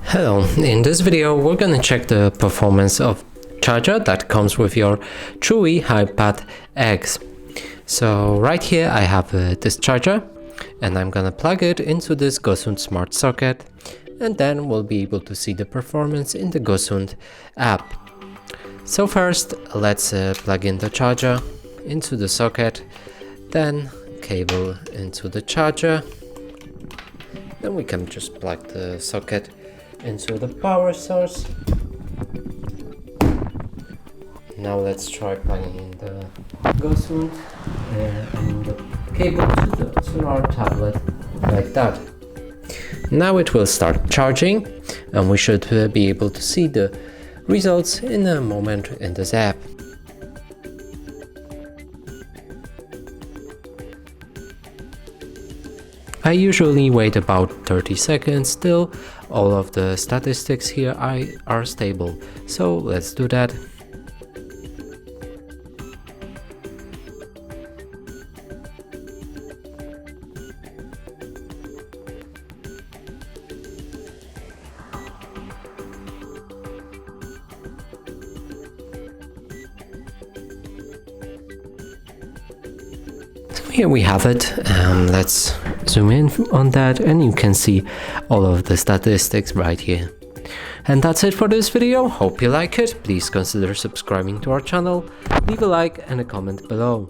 Hello, in this video we're gonna check the performance of charger that comes with your CHUWI HIPad X. So right here I have this charger and I'm gonna plug it into this Gosund smart socket, and then we'll be able to see the performance in the Gosund app. So first let's plug in the charger into the socket, then cable into the charger, then we can just plug the socket into the power source. Now let's try plugging in the Gosund and the cable to our tablet like that. Now it will start charging and we should be able to see the results in a moment in this app. I usually wait about 30 seconds till all of the statistics here are stable, so let's do that. Here we have it. Let's zoom in on that and you can see all of the statistics right here. And that's it for this video. Hope you like it. Please consider subscribing to our channel, leave a like and a comment below.